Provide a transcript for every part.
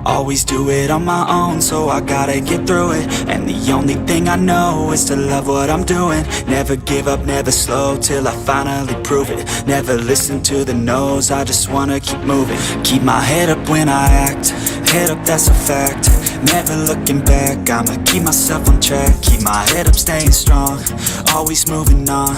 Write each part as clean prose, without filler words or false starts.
Always do it on my own, so I gotta get through it. And the only thing I know is to love what I'm doing. Never give up, never slow, till I finally prove it. Never listen to the no's, I just wanna keep moving. Keep my head up when I act, head up, that's a fact. Never looking back, I'ma keep myself on track. Keep my head up, staying strong, always moving on.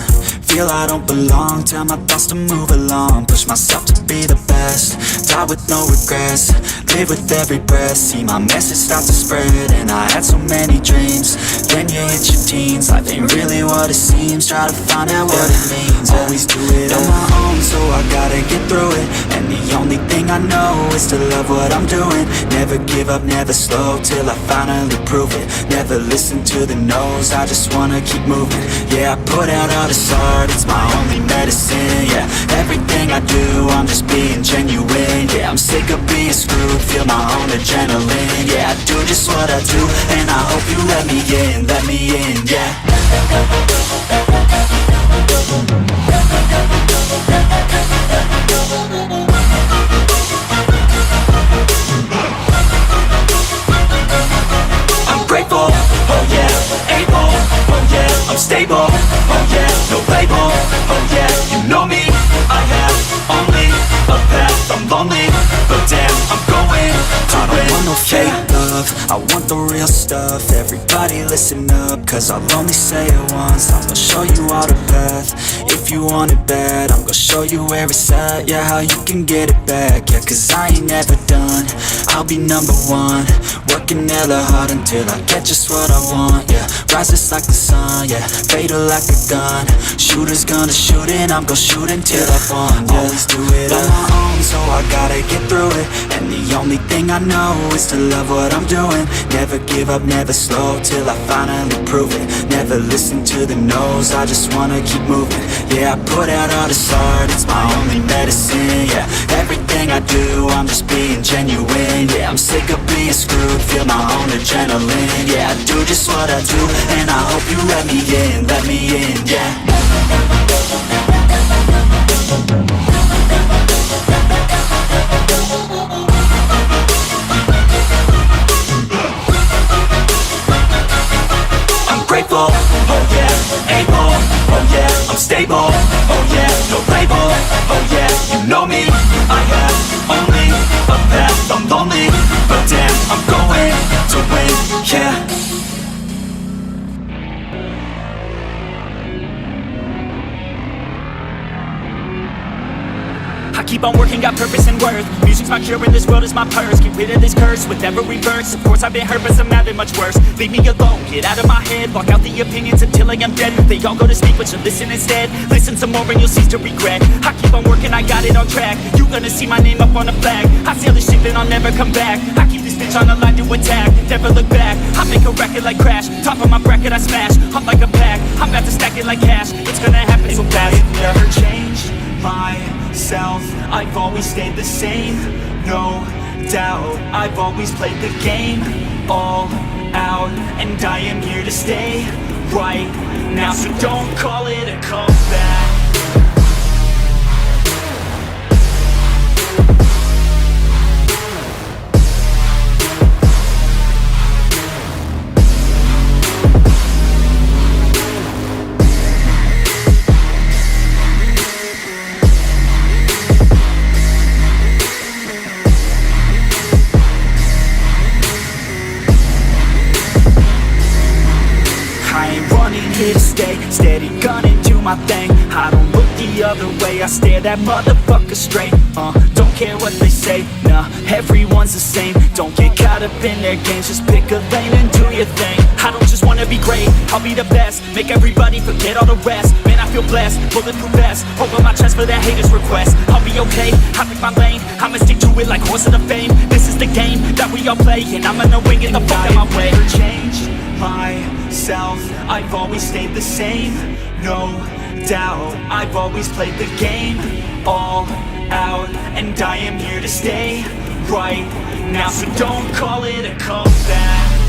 Feel I don't belong, tell my thoughts to move along. Push myself to be the best, die with no regrets. Live with every breath, see my message start to spread. And I had so many dreams, then you hit your teens. Life ain't really what it seems, try to find out what it means. Always do it on my own, so I gotta get through it. And the only thing I know is to love what I'm doing. Never give up, never slow, till I finally prove it. Never listen to the no's, I just wanna keep moving. Yeah, I put out all this art, it's my only medicine. Yeah, everything I do, I'm just being genuine. Yeah, I'm sick of being screwed, feel my own adrenaline. Yeah, I do just what I do, and I hope you let me in, yeah. I'm grateful, oh yeah, able, oh yeah, I'm stable, oh yeah, no label, oh yeah, you know me, I have only a path, I'm lonely, but damn, I'm going to win. I don't want no fake love, I want the real stuff. Everybody listen up, cause I'll only say it once. I'm gonna show you all the path, if you want it bad. I'm gonna show you where it's at, yeah, how you can get it back. Yeah, cause I ain't never done, I'll be number one. Working hella hard until I get just what I want, yeah. Rises like the sun, yeah, fatal like a gun. Shooters gonna shoot and I'm gonna shoot until I won, yeah. Always do it on my own, so I gotta get through it. And the only thing I know is to love what I'm doing. Never give up, never slow, till I finally prove it. Never listen to the no's, I just wanna keep moving. Yeah, I put out all this art, it's my only medicine. Yeah, everything I do, I'm just being genuine. Yeah, I'm sick of being screwed, feel my own adrenaline. Yeah, I do just what I do, and I hope you let me in, yeah. I'm grateful, oh yeah, able, oh yeah, I'm stable, oh yeah, no label, oh yeah, you know me, I have only a path, I'm lonely, but damn, I'm going to win, yeah. I keep on working, got purpose and worth. Music's my cure and this world is my purse. Get rid of this curse with every verse. Of course I've been hurt, but some have been much worse. Leave me alone, get out of my head. Block out the opinions until I am dead. They all go to speak, but you listen instead. Listen some more and you'll cease to regret. I keep on working, I got it on track. You gonna see my name up on a flag. I sail this ship and I'll never come back. I keep this bitch on the line to attack. Never look back, I make a record like Crash. Top of my bracket I smash, hot like a pack. I'm about to stack it like cash. It's gonna happen so fast. Never change myself, I've always stayed the same, no doubt. I've always played the game all out, and I am here to stay right now. So don't call it a comeback. Here to stay, steady gunning to my thing. I don't look the other way, I stare that motherfucker straight. Don't care what they say, nah, everyone's the same. Don't get caught up in their games, just pick a lane and do your thing. I don't just wanna be great, I'll be the best. Make everybody forget all the rest. Man, I feel blessed, bulletproof vest over my chest for that haters request. I'll be okay, I pick my lane, I'ma stick to it like horse of the fame. This is the game that we all play, and I'm gonna win, get the fuck out my way. Change myself, I've always stayed the same, no doubt. I've always played the game all out, and I am here to stay right now. So don't call it a comeback.